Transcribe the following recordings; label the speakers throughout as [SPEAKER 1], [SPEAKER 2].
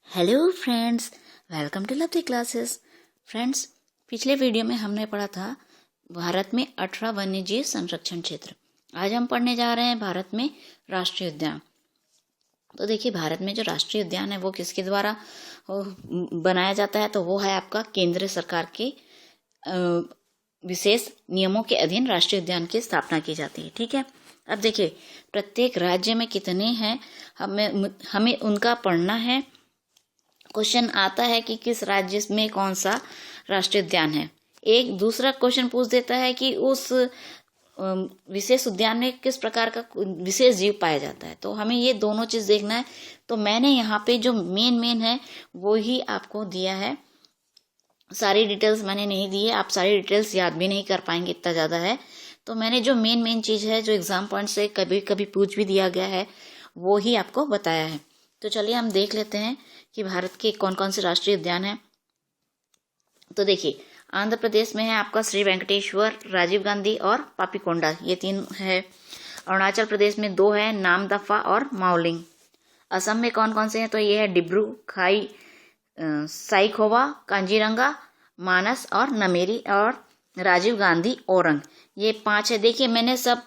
[SPEAKER 1] Hello friends, welcome to lovely classes. Friends, पिछले video में हमने पढ़ा था भारत में 18 वन्यजीव संरक्षण क्षेत्र। आज हम पढ़ने जा रहे हैं भारत में राष्ट्रीय उद्यान। तो देखिए, भारत में जो राष्ट्रीय उद्यान है वो किसके द्वारा बनाया जाता है, तो वो है आपका केंद्र सरकार के विशेष नियमों के अधीन राष्ट्रीय उद्यान की स्थापना की जाती है। ठीक है, अब देखिए प्रत्येक राज्य में कितने हैं, हमें उनका पढ़ना है। क्वेश्चन आता है कि किस राज्य में कौन सा राष्ट्रीय उद्यान है। एक दूसरा क्वेश्चन पूछ देता है कि उस विशेष उद्यान में किस प्रकार का विशेष जीव पाया जाता है। तो हमें ये दोनों चीज देखना है। तो मैंने यहाँ पे जो मेन है वो ही आपको दिया है। सारी डिटेल्स मैंने नहीं दी है, आप सारी डिटेल्स याद भी नहीं कर पाएंगे, इतना ज्यादा है। तो मैंने जो मेन चीज है, जो एग्जाम पॉइंट से कभी कभी पूछ भी दिया गया है, वो ही आपको बताया है। तो चलिए हम देख लेते हैं कि भारत के कौन कौन से राष्ट्रीय उद्यान हैं। तो देखिए, आंध्र प्रदेश में है आपका श्री वेंकटेश्वर, राजीव गांधी और पापीकोंडा, ये 3 है। अरुणाचल प्रदेश में 2 है, नामदफा और माओलिंग। असम में कौन कौन से हैं, तो ये है डिब्रू, खाई, साइखोवा, कांजीरंगा, मानस और नमेरी और राजीव गांधी ओरंग, ये 5 है। देखिए, मैंने सब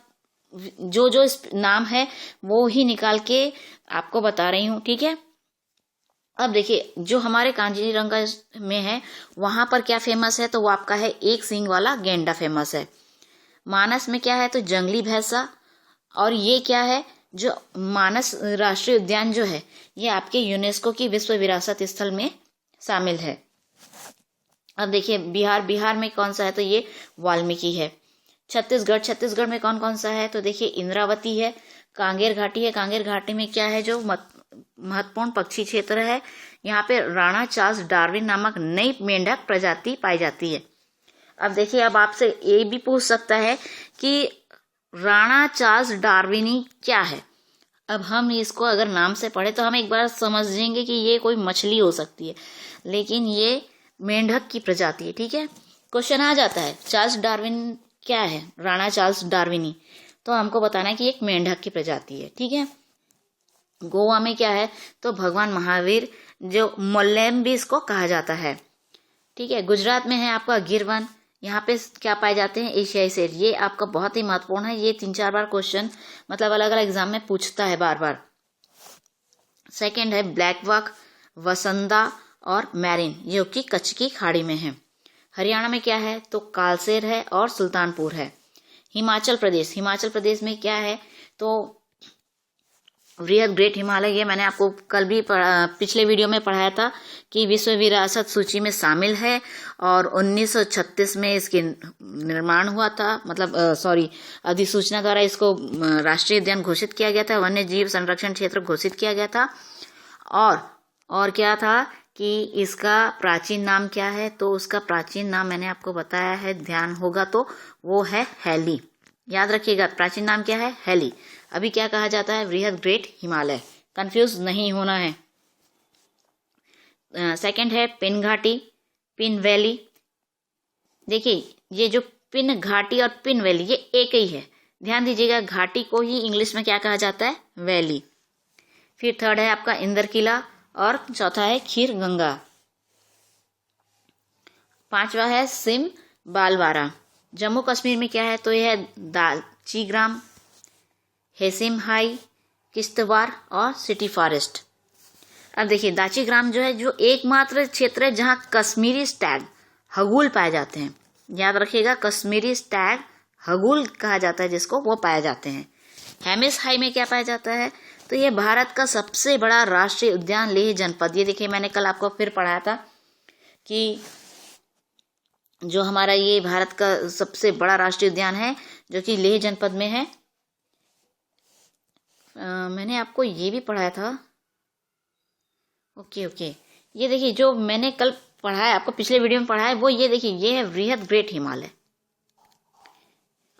[SPEAKER 1] जो नाम है वो ही निकाल के आपको बता रही हूँ। ठीक है, अब देखिए जो हमारे कांजीरंगा में है वहां पर क्या फेमस है, तो वो आपका है एक सींग वाला गेंडा फेमस है। मानस में क्या है, तो जंगली भैंसा। और ये क्या है, जो मानस राष्ट्रीय उद्यान जो है ये आपके यूनेस्को की विश्व विरासत स्थल में शामिल है। अब देखिए बिहार में कौन सा है, तो ये वाल्मीकि है। छत्तीसगढ़ में कौन कौन सा है, तो देखिए इंद्रावती है, कांगेर घाटी है। कांगेर घाटी में क्या है, जो महत्वपूर्ण पक्षी क्षेत्र है, यहाँ पे राणा चार्ल्स डार्विन नामक नई मेंढक प्रजाति पाई जाती है। अब देखिए, अब आपसे ये भी पूछ सकता है कि राणा चार्ल्स डार्विनी क्या है। अब हम इसको अगर नाम से पढ़े तो हम एक बार समझेंगे कि ये कोई मछली हो सकती है, लेकिन ये मेंढक की प्रजाति है। ठीक है, क्वेश्चन आ जाता है चार्ल्स डार्विन क्या है, राणा चार्ल्स डार्विनी, तो हमको बताना है कि एक मेंढक की प्रजाति है। ठीक है, गोवा में क्या है, तो भगवान महावीर, जो मोल्लेम भी इसको कहा जाता है। ठीक है, गुजरात में है आपका गिर वन, यहाँ पे क्या पाए जाते हैं, एशियाई शेर। ये आपका बहुत ही महत्वपूर्ण है, ये 3-4 बार क्वेश्चन मतलब अलग अलग एग्जाम में पूछता है बार बार। सेकंड है ब्लैक वॉक, वसंदा और मैरिन, जो कि कच्छ की खाड़ी में है। हरियाणा में क्या है, तो कालसेर है और सुल्तानपुर है। हिमाचल प्रदेश में क्या है, तो वृहद ग्रेट हिमालय, ये मैंने आपको कल भी पिछले वीडियो में पढ़ाया था कि विश्व विरासत सूची में शामिल है और 1936 में इसके निर्माण हुआ था, मतलब अधिसूचना द्वारा इसको राष्ट्रीय उद्यान घोषित किया गया था, वन्य जीव संरक्षण क्षेत्र घोषित किया गया था। और क्या था कि इसका प्राचीन नाम क्या है, तो उसका प्राचीन नाम मैंने आपको बताया है, ध्यान होगा तो वो है हैली। याद रखिएगा, प्राचीन नाम क्या है, हैली। अभी क्या कहा जाता है, वृहद ग्रेट हिमालय, कंफ्यूज नहीं होना है। सेकंड है पिन घाटी, पिन वैली। देखिए, ये जो पिन घाटी और पिन वैली ये एक ही है, ध्यान दीजिएगा, घाटी को ही इंग्लिश में क्या कहा जाता है, वैली। फिर थर्ड है आपका इंदर किला और चौथा है खीर गंगा। 5वां है सिम बालवारा। जम्मू कश्मीर में क्या है, तो यह है दाचीग्राम, हेसिम हाई, किश्तवाड़ और सिटी फॉरेस्ट। अब देखिए, दाचीग्राम जो है, जो एकमात्र क्षेत्र है जहां कश्मीरी स्टैग हगुल पाए जाते हैं। याद रखिएगा, कश्मीरी स्टैग हगुल कहा जाता है जिसको, वो पाए जाते हैं। हेमिस हाई में क्या पाया जाता है, तो ये भारत का सबसे बड़ा राष्ट्रीय उद्यान लेह जनपद। ये देखिए, मैंने कल आपको फिर पढ़ाया था कि जो हमारा ये भारत का सबसे बड़ा राष्ट्रीय उद्यान है जो कि लेह जनपद में है। मैंने आपको ये भी पढ़ाया था। ओके, ये देखिए, जो मैंने कल पढ़ाया आपको, पिछले वीडियो में पढ़ाया, वो ये देखिए, ये है वृहद ग्रेट हिमालय,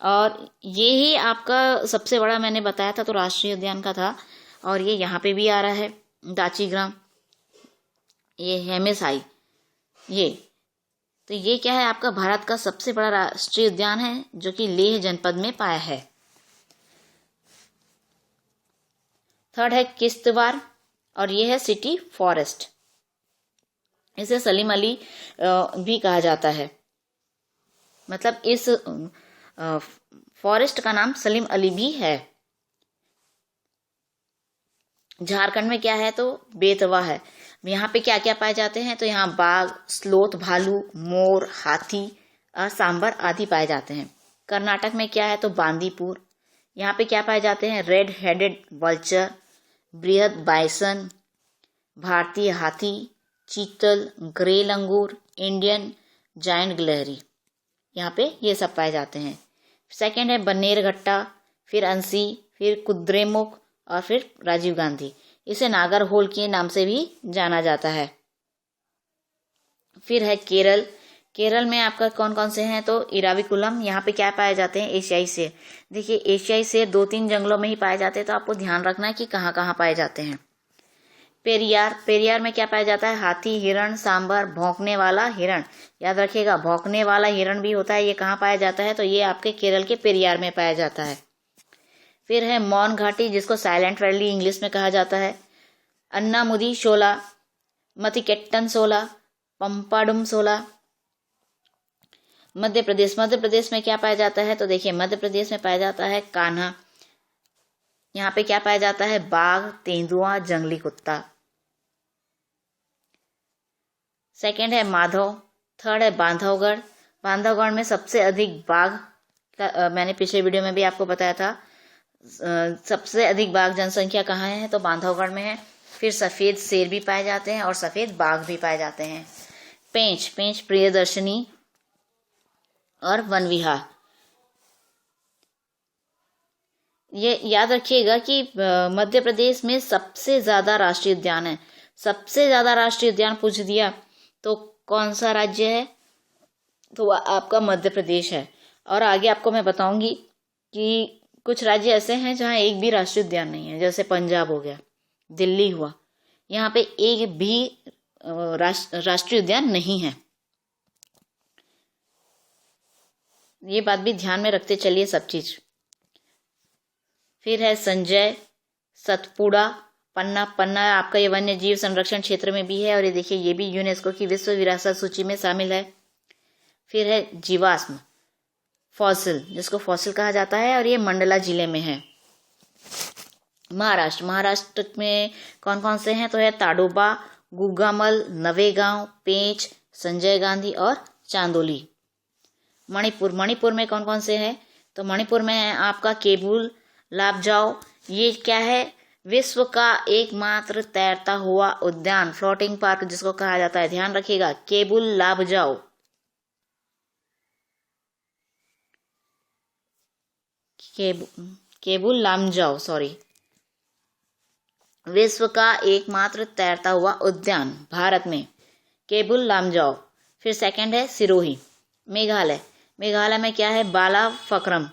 [SPEAKER 1] और ये ही आपका सबसे बड़ा मैंने बताया था, तो राष्ट्रीय उद्यान का था। और ये यहाँ पे भी आ रहा है दाचीग्राम, ये हेमेसाई, तो ये क्या है, आपका भारत का सबसे बड़ा राष्ट्रीय उद्यान है जो कि लेह जनपद में पाया है। थर्ड है किश्तवाड़ और ये है सिटी फॉरेस्ट। इसे सलीम अली भी कहा जाता है। मतलब इस फॉरेस्ट का नाम सलीम अली भी है। झारखंड में क्या है तो बेतवा है। यहाँ पे क्या क्या पाए जाते हैं तो यहाँ बाघ, स्लोथ, भालू, मोर, हाथी और सांबर आदि पाए जाते हैं। कर्नाटक में क्या है तो बांदीपुर। यहाँ पे क्या पाए जाते हैं रेड हेडेड वल्चर, बृहद बाइसन, भारतीय हाथी, चीतल, ग्रे लंगूर, इंडियन जायंट गिलहरी। यहाँ पे ये सब पाए जाते हैं। सेकंड है बन्नेरघट्टा, फिर अंसी, फिर कुद्रेमुख और फिर राजीव गांधी। इसे नागरहोल के नाम से भी जाना जाता है। फिर है केरल। केरल में आपका कौन कौन से हैं तो इराविकुलम। यहाँ पे क्या पाए जाते हैं एशियाई शेर। देखिए एशियाई शेर 2-3 जंगलों में ही पाए जाते हैं, तो आपको ध्यान रखना है कि कहाँ कहाँ पाए जाते हैं। पेरियार, पेरियार में क्या पाया जाता है हाथी, हिरण, सांबर, भौंकने वाला हिरण। याद रखिएगा भौंकने वाला हिरण भी होता है। ये कहाँ पाया जाता है तो ये आपके केरल के पेरियार में पाया जाता है। फिर है मौन घाटी, जिसको साइलेंट वैली इंग्लिश में कहा जाता है। अन्नामुदी शोला, मतिकेट्टन शोला, पंपाडुम शोला। मध्य प्रदेश, मध्य प्रदेश में क्या पाया जाता है तो देखिए मध्य प्रदेश में पाया जाता है कान्हा। यहाँ पे क्या पाया जाता है बाघ, तेंदुआ, जंगली कुत्ता। सेकंड है माधव। थर्ड है बांधवगढ़। बांधवगढ़ में सबसे अधिक बाघ मैंने पिछले वीडियो में भी आपको बताया था। सबसे अधिक बाघ जनसंख्या कहाँ है तो बांधवगढ़ में है। फिर सफेद शेर भी पाए जाते हैं और सफेद बाघ भी पाए जाते हैं। पेंच, पेंच प्रियदर्शनी और वन विहार। ये याद रखिएगा कि मध्य प्रदेश में सबसे ज्यादा राष्ट्रीय उद्यान है। सबसे ज्यादा राष्ट्रीय उद्यान पूछ दिया तो कौन सा राज्य है तो आपका मध्य प्रदेश है। और आगे आपको मैं बताऊंगी कि कुछ राज्य ऐसे हैं जहाँ एक भी राष्ट्रीय उद्यान नहीं है, जैसे पंजाब हो गया, दिल्ली हुआ, यहाँ पे एक भी राष्ट्रीय उद्यान नहीं है। ये बात भी ध्यान में रखते चलिए सब चीज। फिर है संजय, सतपुड़ा, पन्ना। पन्ना आपका ये वन्य जीव संरक्षण क्षेत्र में भी है और ये देखिए ये भी यूनेस्को की विश्व विरासत सूची में शामिल है। फिर है जीवाश्म, फॉसिल, जिसको फॉसिल कहा जाता है और ये मंडला जिले में है। महाराष्ट्र, महाराष्ट्र में कौन कौन से हैं तो है ताडोबा, गुगामल, नवेगांव, पेंच, संजय गांधी और चांदोली। मणिपुर, मणिपुर में कौन कौन से हैं तो मणिपुर में है आपका केबुल लामजाओ। ये क्या है विश्व का एकमात्र तैरता हुआ उद्यान, फ्लोटिंग पार्क जिसको कहा जाता है। ध्यान रखिएगा केबुल लामजाओ। केबुल लामजाओ सॉरी, विश्व का एकमात्र तैरता हुआ उद्यान भारत में, केबुल लामजाओ। फिर सेकंड है सिरोही, मेघालय। मेघालय में क्या है बालाफक्रम।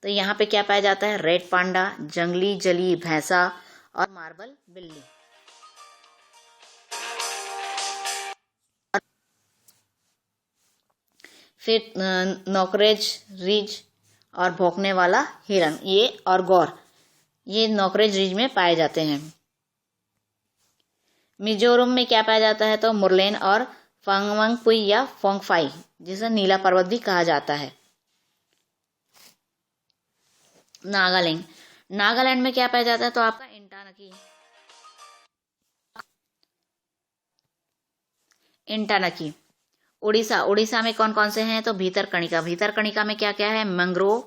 [SPEAKER 1] तो यहाँ पे क्या पाया जाता है रेड पांडा, जंगली जलीय भैंसा और मार्बल बिल्ली। फिर नोकरेज रिज और भौंकने वाला हिरन, ये और गौर, ये नोकरेज रिज में पाए जाते हैं। मिजोरम में क्या पाया जाता है तो मुरलेन और फंगवंगपुई या फोंगफाई, जिसे नीला पर्वत भी कहा जाता है। नागालैंड, नागालैंड में क्या पाया जाता है तो आपका इंटानकी, इंटानकी। उड़ीसा, उड़ीसा में कौन कौन से हैं तो भीतरकनिका। भीतरकनिका में क्या क्या है मैंग्रोव,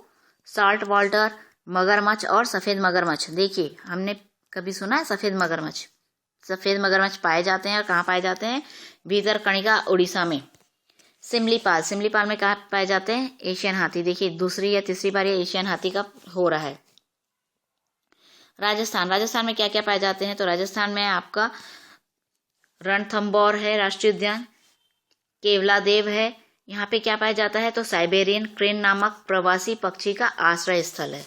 [SPEAKER 1] साल्ट वाटर, मगरमच्छ और सफेद मगरमच्छ। देखिए हमने कभी सुना है सफेद मगरमच्छ। सफेद मगरमच्छ पाए जाते हैं और कहाँ पाए जाते हैं भीतरकनिका उड़ीसा में। सिमलीपाल, सिमलीपाल में कहाँ पाए जाते हैं एशियन हाथी। देखिए दूसरी या तीसरी बार ये एशियन हाथी का हो रहा है। राजस्थान, राजस्थान में क्या क्या पाए जाते हैं तो राजस्थान में आपका रणथंबोर है राष्ट्रीय उद्यान, केवलादेव है। यहाँ पे क्या पाया जाता है तो साइबेरियन क्रेन नामक प्रवासी पक्षी का आश्रय स्थल है।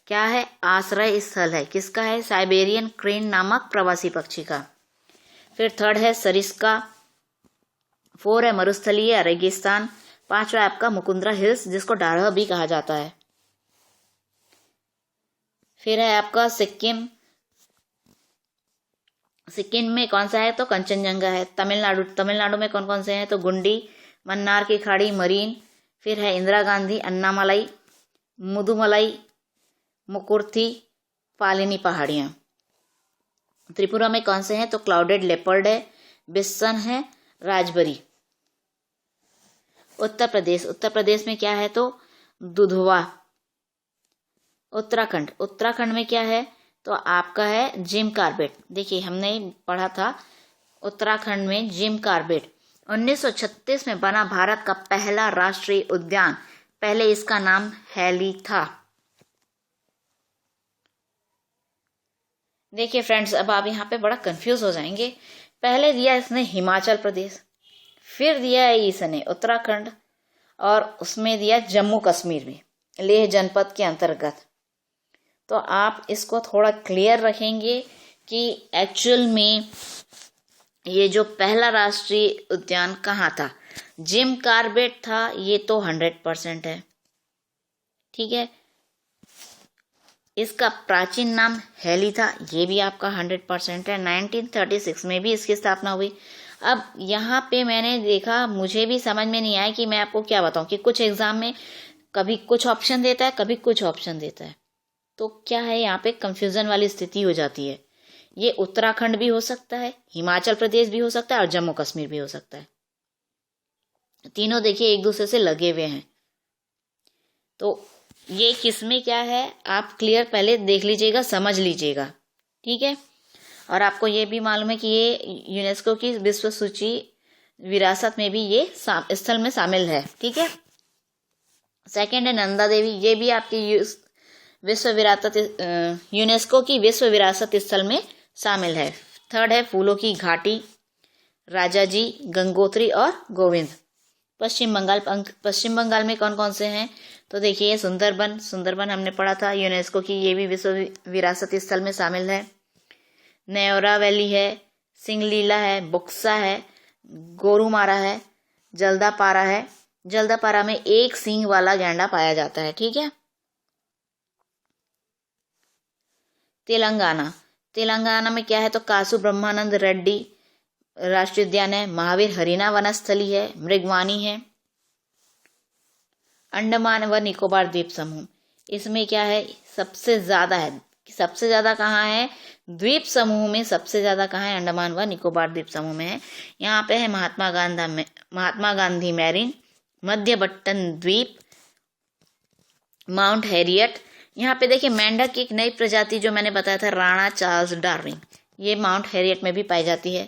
[SPEAKER 1] क्या है आश्रय स्थल है, किसका है साइबेरियन क्रेन नामक प्रवासी पक्षी का। फिर थर्ड है सरिस्का। 4 है मरुस्थलीय रेगिस्तान। 5 है आपका मुकुंदरा हिल्स, जिसको डाढ़ा भी कहा जाता है। फिर है आपका सिक्किम, सिक्किम में कौन सा है तो कंचनजंगा है। तमिलनाडु में कौन कौन से हैं तो गुंडी, मन्नार की खाड़ी, मरीन, फिर है इंदिरा गांधी, अन्नामलाई, मुदुमलाई, मुकुर्थी, पालिनी पहाड़ियाँ। त्रिपुरा में कौन से हैं तो क्लाउडेड लेपर्ड है, बिसन है, राजबरी। उत्तर प्रदेश में क्या है तो दुधवा। उत्तराखंड में क्या है तो आपका है जिम कार्बेट। देखिए हमने पढ़ा था उत्तराखंड में जिम कार्बेट 1936 में बना भारत का पहला राष्ट्रीय उद्यान। पहले इसका नाम हैली था। देखिए फ्रेंड्स, अब आप यहाँ पे बड़ा कंफ्यूज हो जाएंगे। पहले दिया इसने हिमाचल प्रदेश, फिर दिया है इसने उत्तराखंड, और उसमें दिया जम्मू कश्मीर भी, लेह जनपद के अंतर्गत। तो आप इसको थोड़ा क्लियर रखेंगे कि एक्चुअल में ये जो पहला राष्ट्रीय उद्यान कहाँ था। जिम कार्बेट था, ये तो 100% है, ठीक है। इसका प्राचीन नाम हैली था, ये भी आपका 100% है। 1936 में भी इसकी स्थापना हुई। अब यहाँ पे मैंने देखा, मुझे भी समझ में नहीं आया कि मैं आपको क्या बताऊं, कि कुछ एग्जाम में कभी कुछ ऑप्शन देता है, कभी कुछ ऑप्शन देता है, तो क्या है यहाँ पे कंफ्यूजन वाली स्थिति हो जाती है। ये उत्तराखंड भी हो सकता है, हिमाचल प्रदेश भी हो सकता है, और जम्मू कश्मीर भी हो सकता है। तीनों देखिए एक दूसरे से लगे हुए हैं। तो ये किसमें क्या है आप क्लियर पहले देख लीजिएगा, समझ लीजिएगा, ठीक है। और आपको ये भी मालूम है कि ये यूनेस्को की विश्व सूची विरासत में भी ये स्थल में शामिल है, ठीक है। सेकंड है नंदा देवी, ये भी आपकी यूनेस्को की विश्व विरासत स्थल में शामिल है। थर्ड है फूलों की घाटी, राजाजी, गंगोत्री और गोविंद। पश्चिम बंगाल में कौन कौन से हैं तो देखिए सुंदरबन हमने पढ़ा था, यूनेस्को की ये भी विश्व विरासत स्थल में शामिल है। न्योरा वैली है, सिंगलीला है, बुक्सा है, गोरुमारा है, जल्दापारा है। जल्दापारा में एक सींग वाला गैंडा पाया जाता है, ठीक है। तेलंगाना में क्या है तो कासु ब्रह्मानंद रेड्डी राष्ट्रीय उद्यान है। महावीर हरिना वनस्थली है, मृगवानी है। अंडमान व निकोबार द्वीप समूह, इसमें क्या है सबसे ज्यादा कहाँ है द्वीप समूह में, सबसे ज्यादा कहाँ है अंडमान व निकोबार द्वीप समूह में है। यहाँ पे है महात्मा गांधी मैरीन, मध्य बट्टन द्वीप, माउंट हैरियट। यहाँ पे देखिए मेंढक की एक नई प्रजाति जो मैंने बताया था राणा चार्ल्स डार्विन, ये माउंट हैरियट में भी पाई जाती है।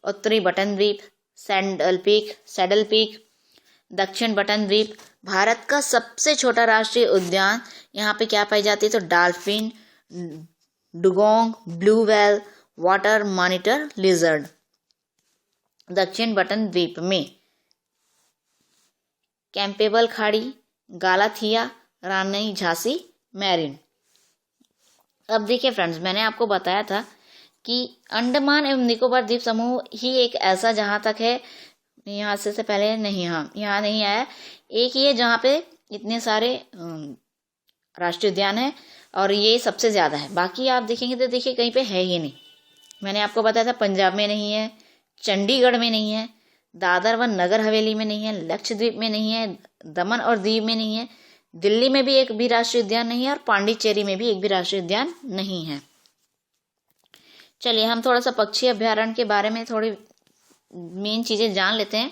[SPEAKER 1] उत्तरी बटन द्वीप, सैडल पीक, दक्षिण बटन द्वीप। भारत का सबसे छोटा राष्ट्रीय उद्यान, यहाँ पे क्या पाई जाती है तो dolphin, dugong, blue whale, water monitor lizard. दक्षिण बटन द्वीप में कैंपेबल खाड़ी, गालाथिया, रानी झांसी मैरीन। अब देखिए फ्रेंड्स, मैंने आपको बताया था कि अंडमान एवं निकोबार द्वीप समूह ही एक ऐसा जहां तक है यहाँ से पहले नहीं, यहाँ नहीं आया, एक ही है जहाँ पे इतने सारे राष्ट्रीय उद्यान है और ये सबसे ज्यादा है। बाकी आप देखेंगे तो देखिए कहीं पे है ही नहीं। मैंने आपको बताया था पंजाब में नहीं है, चंडीगढ़ में नहीं है, दादर व नगर हवेली में नहीं है, लक्षद्वीप में नहीं है, दमन और दीव में नहीं है, दिल्ली में भी एक भी राष्ट्रीय उद्यान नहीं है, और पांडिचेरी में भी एक भी राष्ट्रीय उद्यान नहीं है। चलिए हम थोड़ा सा पक्षी अभ्यारण्य के बारे में थोड़ी मेन चीजें जान लेते हैं,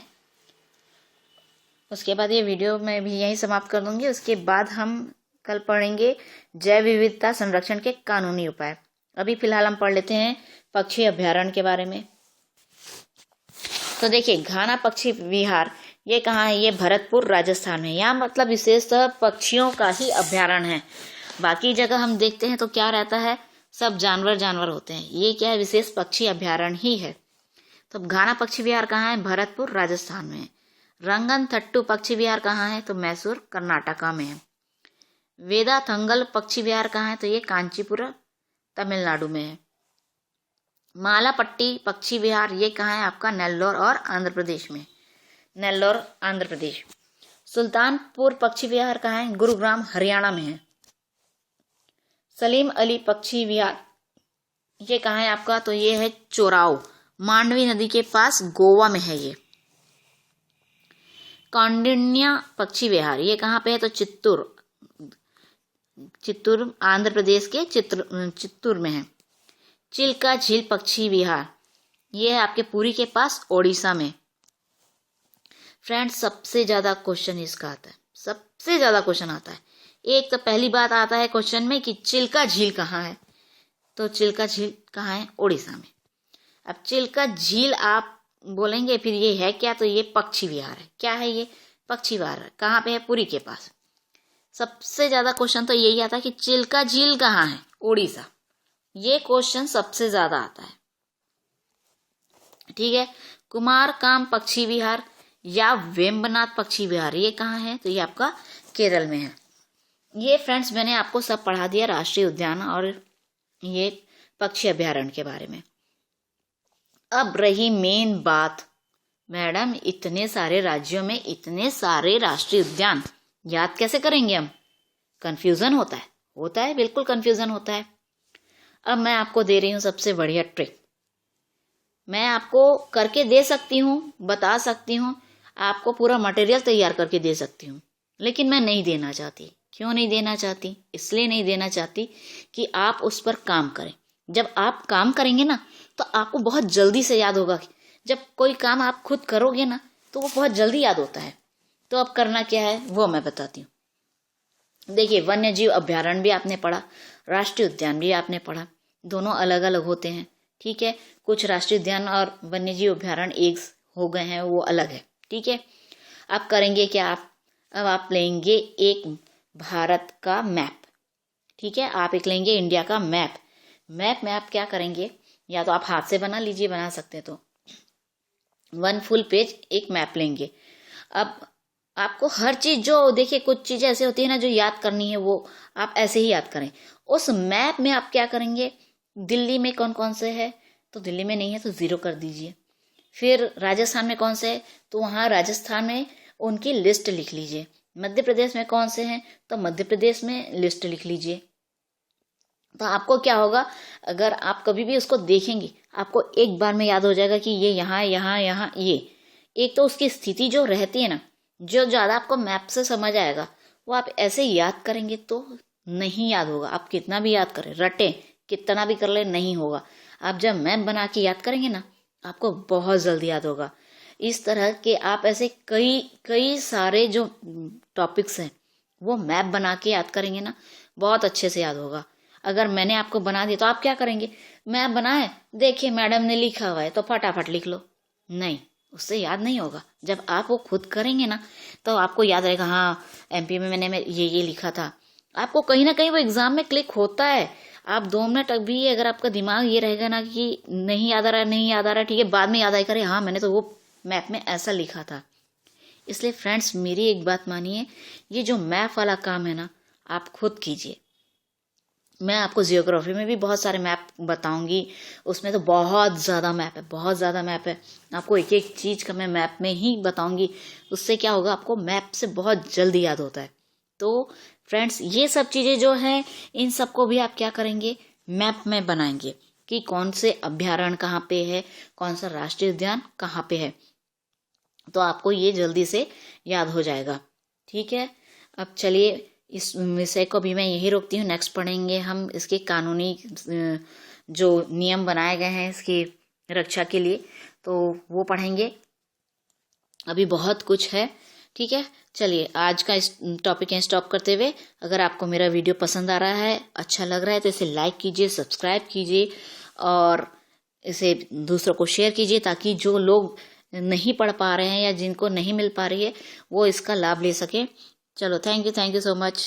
[SPEAKER 1] उसके बाद ये वीडियो मैं भी यहीं समाप्त कर दूंगी। उसके बाद हम कल पढ़ेंगे जैव विविधता संरक्षण के कानूनी उपाय। अभी फिलहाल हम पढ़ लेते हैं पक्षी अभ्यारण्य के बारे में। तो देखिए घाना पक्षी विहार ये कहाँ है, ये भरतपुर राजस्थान में। यहाँ मतलब विशेषतः पक्षियों का ही अभ्यारण्य है। बाकी जगह हम देखते हैं तो क्या रहता है, सब जानवर होते हैं। ये क्या है, विशेष पक्षी अभ्यारण्य ही है। तो घाना पक्षी विहार कहाँ है, भरतपुर राजस्थान में। रंगनथट्टू पक्षी विहार कहाँ है तो मैसूर कर्नाटका में है। वेदाथंगल पक्षी विहार कहाँ है तो ये कांचीपुर तमिलनाडु में है। मालापट्टी पक्षी विहार ये कहाँ है आपका, नेल्लोर और आंध्र प्रदेश में, नेल्लोर आंध्र प्रदेश। सुल्तानपुर पक्षी विहार कहाँ है, गुरुग्राम हरियाणा में है। सलीम अली पक्षी विहार ये कहाँ है आपका, तो ये है चोराव, मांडवी नदी के पास गोवा में है ये। कौंडिन्य पक्षी विहार ये कहाँ पे है, तो चित्तूर आंध्र प्रदेश के चित्तूर में है। चिल्का झील पक्षी विहार ये है आपके पुरी के पास ओडिशा में। फ्रेंड्स सबसे ज्यादा क्वेश्चन इसका आता है, सबसे ज्यादा क्वेश्चन आता है। एक तो पहली बात आता है क्वेश्चन में कि चिल्का झील कहाँ है, तो चिल्का झील कहाँ है, ओडिशा में। अब चिल्का झील आप बोलेंगे फिर ये है क्या, तो ये पक्षी विहार है। क्या है ये, पक्षी विहार है। कहाँ पे है, पुरी के पास। सबसे ज्यादा क्वेश्चन तो यही आता है कि चिल्का झील कहाँ है, ओडिशा। ये क्वेश्चन सबसे ज्यादा आता है, ठीक है। कुमारकाम पक्षी विहार या वेम्बनाथ पक्षी विहार ये कहाँ है, तो ये आपका केरल में है। ये फ्रेंड्स मैंने आपको सब पढ़ा दिया राष्ट्रीय उद्यान और ये पक्षी अभ्यारण्य के बारे में। अब रही मेन बात, मैडम इतने सारे राज्यों में इतने सारे राष्ट्रीय उद्यान याद कैसे करेंगे हम, कंफ्यूजन होता है बिल्कुल कंफ्यूजन होता है। अब मैं आपको दे रही हूँ सबसे बढ़िया ट्रिक। मैं आपको करके दे सकती हूँ, बता सकती हूँ, आपको पूरा मटेरियल तैयार करके दे सकती हूँ, लेकिन मैं नहीं देना चाहती। क्यों नहीं देना चाहती, इसलिए नहीं देना चाहती कि आप उस पर काम करें। जब आप काम करेंगे ना तो आपको बहुत जल्दी से याद होगा। जब कोई काम आप खुद करोगे ना तो वो बहुत जल्दी याद होता है। तो अब करना क्या है वो मैं बताती हूँ। देखिए वन्य जीव अभ्यारण्य भी आपने पढ़ा, राष्ट्रीय उद्यान भी आपने पढ़ा, दोनों अलग अलग होते हैं, ठीक है। कुछ राष्ट्रीय उद्यान और वन्य जीव अभ्यारण्य एक हो गए हैं, वो अलग है, ठीक है। आप करेंगे क्या, अब आप लेंगे एक भारत का मैप, ठीक है। आप एक लेंगे इंडिया का मैप में आप क्या करेंगे, या तो आप हाथ से बना लीजिए, बना सकते हैं तो 1 फुल पेज एक मैप लेंगे। अब आपको हर चीज जो देखिए, कुछ चीजें ऐसे होती है ना जो याद करनी है, वो आप ऐसे ही याद करें। उस मैप में आप क्या करेंगे, दिल्ली में कौन कौन से है, तो दिल्ली में नहीं है तो 0 कर दीजिए। फिर राजस्थान में कौन से है, तो वहां राजस्थान में उनकी लिस्ट लिख लीजिए। मध्य प्रदेश में कौन से हैं, तो मध्य प्रदेश में लिस्ट लिख लीजिए। तो आपको क्या होगा, अगर आप कभी भी उसको देखेंगे आपको एक बार में याद हो जाएगा कि ये यहाँ यहाँ ये। एक तो उसकी स्थिति जो रहती है ना, जो ज्यादा आपको मैप से समझ आएगा, वो आप ऐसे याद करेंगे तो नहीं याद होगा। आप कितना भी याद करें, रटे कितना भी कर ले, नहीं होगा। आप जब मैप बना के याद करेंगे ना आपको बहुत जल्दी याद होगा। इस तरह के आप ऐसे कई सारे जो टॉपिक्स हैं वो मैप बना के याद करेंगे ना, बहुत अच्छे से याद होगा। अगर मैंने आपको बना दिया तो आप क्या करेंगे, मैप बनाए, देखिए मैडम ने लिखा हुआ है तो फटाफट लिख लो, नहीं, उससे याद नहीं होगा। जब आप वो खुद करेंगे ना तो आपको याद रहेगा, हाँ एमपी में मैंने ये लिखा था। आपको कहीं ना कहीं वो एग्जाम में क्लिक होता है। आप 2 मिनट भी अगर आपका दिमाग ये रहेगा ना कि नहीं याद आ रहा है, ठीक है, बाद में याद आएगा, अरे हाँ मैंने तो वो मैप में ऐसा लिखा था। इसलिए फ्रेंड्स मेरी एक बात मानिए, ये जो मैप वाला काम है ना आप खुद कीजिए। मैं आपको जियोग्राफी में भी बहुत सारे मैप बताऊंगी, उसमें तो बहुत ज़्यादा मैप है। आपको एक एक चीज़ का मैं मैप में ही बताऊंगी। उससे क्या होगा, आपको मैप से बहुत जल्दी याद होता है। तो फ्रेंड्स ये सब चीज़ें जो है, इन सबको भी आप क्या करेंगे, मैप में बनाएंगे कि कौन से अभ्यारण्य कहाँ पे है, कौन सा राष्ट्रीय उद्यान कहाँ पे है, तो आपको ये जल्दी से याद हो जाएगा, ठीक है। अब चलिए इस विषय को भी मैं यही रोकती हूँ। नेक्स्ट पढ़ेंगे हम इसके कानूनी जो नियम बनाए गए हैं इसकी रक्षा के लिए, तो वो पढ़ेंगे। अभी बहुत कुछ है, ठीक है। चलिए आज का इस टॉपिक यहाँ स्टॉप करते हुए, अगर आपको मेरा वीडियो पसंद आ रहा है, अच्छा लग रहा है, तो इसे लाइक कीजिए, सब्सक्राइब कीजिए और इसे दूसरों को शेयर कीजिए, ताकि जो लोग नहीं पढ़ पा रहे हैं या जिनको नहीं मिल पा रही है वो इसका लाभ ले सके। चलो थैंक यू सो मच।